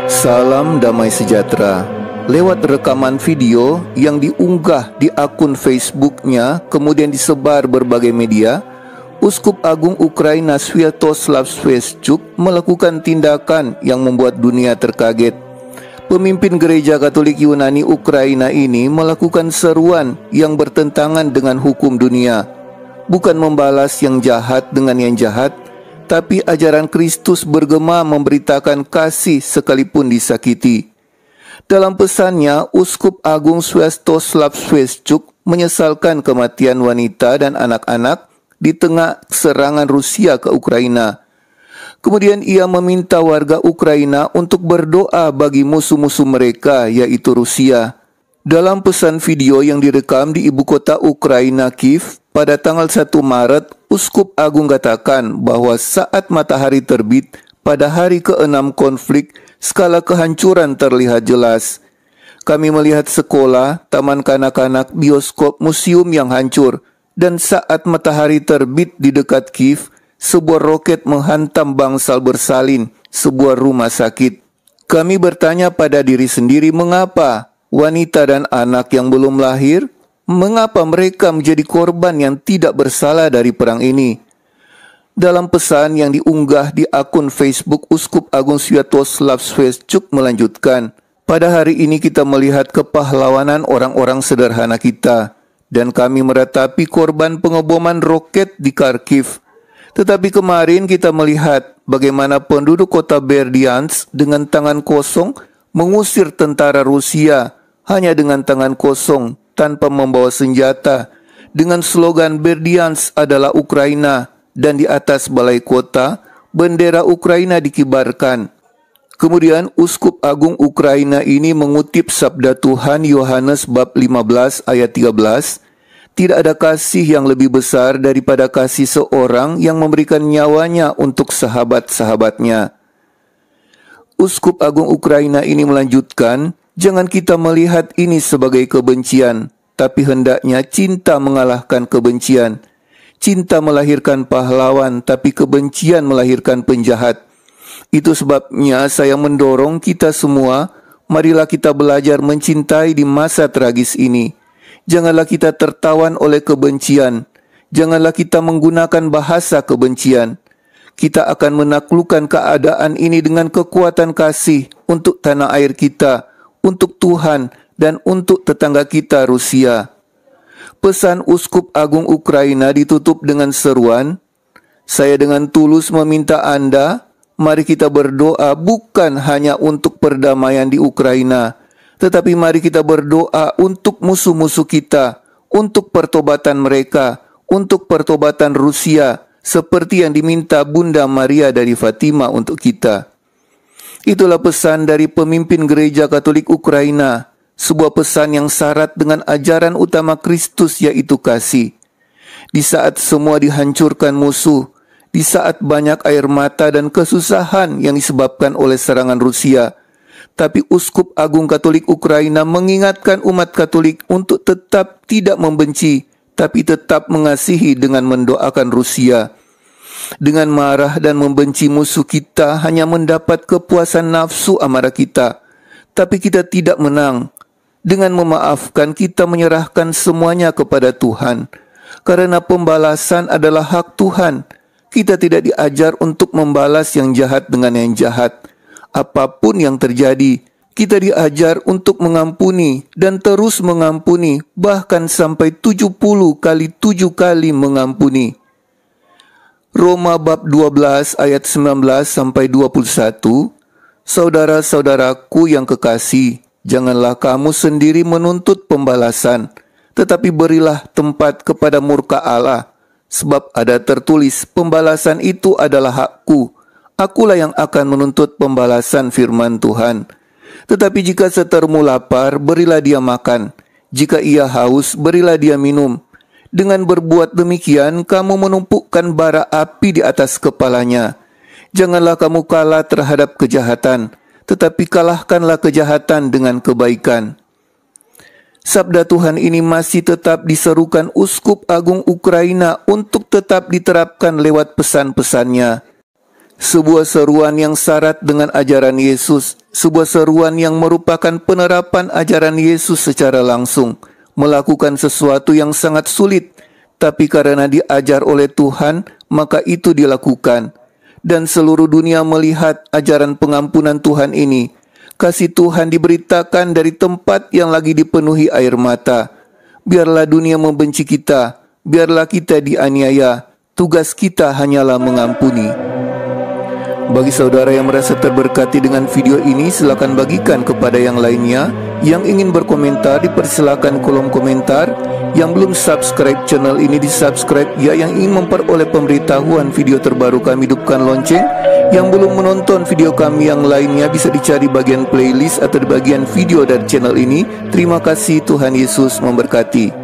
Salam damai sejahtera. Lewat rekaman video yang diunggah di akun Facebooknya kemudian disebar berbagai media, Uskup Agung Ukraina Sviatoslav Shevchuk melakukan tindakan yang membuat dunia terkaget. Pemimpin Gereja Katolik Yunani Ukraina ini melakukan seruan yang bertentangan dengan hukum dunia. Bukan membalas yang jahat dengan yang jahat, tapi ajaran Kristus bergema memberitakan kasih sekalipun disakiti. Dalam pesannya, Uskup Agung Sviatoslav Shevchuk menyesalkan kematian wanita dan anak-anak di tengah serangan Rusia ke Ukraina. Kemudian ia meminta warga Ukraina untuk berdoa bagi musuh-musuh mereka, yaitu Rusia. Dalam pesan video yang direkam di ibu kota Ukraina, Kiev, pada tanggal 1 Maret, Uskup Agung katakan bahwa saat matahari terbit pada hari ke-6 konflik, skala kehancuran terlihat jelas. Kami melihat sekolah, taman kanak-kanak, bioskop, museum yang hancur. Dan saat matahari terbit di dekat Kiev, sebuah roket menghantam bangsal bersalin sebuah rumah sakit. Kami bertanya pada diri sendiri, mengapa wanita dan anak yang belum lahir, mengapa mereka menjadi korban yang tidak bersalah dari perang ini? Dalam pesan yang diunggah di akun Facebook, Uskup Agung Sviatoslav Shevchuk melanjutkan, pada hari ini kita melihat kepahlawanan orang-orang sederhana kita, dan kami meratapi korban pengeboman roket di Kharkiv. Tetapi kemarin kita melihat bagaimana penduduk kota Berdyansk dengan tangan kosong mengusir tentara Rusia hanya dengan tangan kosong tanpa membawa senjata, dengan slogan Berdyansk adalah Ukraina, dan di atas balai kota, bendera Ukraina dikibarkan. Kemudian Uskup Agung Ukraina ini mengutip sabda Tuhan Yohanes bab 15 ayat 13, tidak ada kasih yang lebih besar daripada kasih seorang yang memberikan nyawanya untuk sahabat-sahabatnya. Uskup Agung Ukraina ini melanjutkan, jangan kita melihat ini sebagai kebencian, tapi hendaknya cinta mengalahkan kebencian. Cinta melahirkan pahlawan, tapi kebencian melahirkan penjahat. Itu sebabnya saya mendorong kita semua, marilah kita belajar mencintai di masa tragis ini. Janganlah kita tertawan oleh kebencian. Janganlah kita menggunakan bahasa kebencian. Kita akan menaklukkan keadaan ini dengan kekuatan kasih untuk tanah air kita, untuk Tuhan, dan untuk tetangga kita Rusia. Pesan Uskup Agung Ukraina ditutup dengan seruan, saya dengan tulus meminta Anda, mari kita berdoa bukan hanya untuk perdamaian di Ukraina, tetapi mari kita berdoa untuk musuh-musuh kita, untuk pertobatan mereka, untuk pertobatan Rusia, seperti yang diminta Bunda Maria dari Fatima untuk kita. Itulah pesan dari pemimpin Gereja Katolik Ukraina, sebuah pesan yang syarat dengan ajaran utama Kristus, yaitu kasih. Di saat semua dihancurkan musuh, di saat banyak air mata dan kesusahan yang disebabkan oleh serangan Rusia, tapi Uskup Agung Katolik Ukraina mengingatkan umat Katolik untuk tetap tidak membenci, tapi tetap mengasihi dengan mendoakan Rusia. Dengan marah dan membenci musuh kita hanya mendapat kepuasan nafsu amarah kita, tapi kita tidak menang. Dengan memaafkan kita menyerahkan semuanya kepada Tuhan. Karena pembalasan adalah hak Tuhan. Kita tidak diajar untuk membalas yang jahat dengan yang jahat. Apapun yang terjadi, kita diajar untuk mengampuni dan terus mengampuni, bahkan sampai 70 kali 7 kali mengampuni. Roma bab 12 ayat 19 sampai 21. Saudara-saudaraku yang kekasih, janganlah kamu sendiri menuntut pembalasan, tetapi berilah tempat kepada murka Allah. Sebab ada tertulis, pembalasan itu adalah hakku. Akulah yang akan menuntut pembalasan, firman Tuhan. Tetapi jika setermu lapar, berilah dia makan. Jika ia haus, berilah dia minum. Dengan berbuat demikian, kamu menumpukkan bara api di atas kepalanya. Janganlah kamu kalah terhadap kejahatan, tetapi kalahkanlah kejahatan dengan kebaikan. Sabda Tuhan ini masih tetap diserukan Uskup Agung Ukraina untuk tetap diterapkan lewat pesan-pesannya. Sebuah seruan yang syarat dengan ajaran Yesus, sebuah seruan yang merupakan penerapan ajaran Yesus secara langsung, melakukan sesuatu yang sangat sulit, tapi karena diajar oleh Tuhan, maka itu dilakukan. Dan seluruh dunia melihat ajaran pengampunan Tuhan ini. Kasih Tuhan diberitakan dari tempat yang lagi dipenuhi air mata. Biarlah dunia membenci kita, biarlah kita dianiaya, tugas kita hanyalah mengampuni. Bagi saudara yang merasa terberkati dengan video ini, silakan bagikan kepada yang lainnya. Yang ingin berkomentar, dipersilakan kolom komentar. Yang belum subscribe channel ini, di-subscribe ya. Yang ingin memperoleh pemberitahuan video terbaru kami, hidupkan lonceng. Yang belum menonton video kami yang lainnya, bisa dicari bagian playlist atau di bagian video dari channel ini. Terima kasih, Tuhan Yesus memberkati.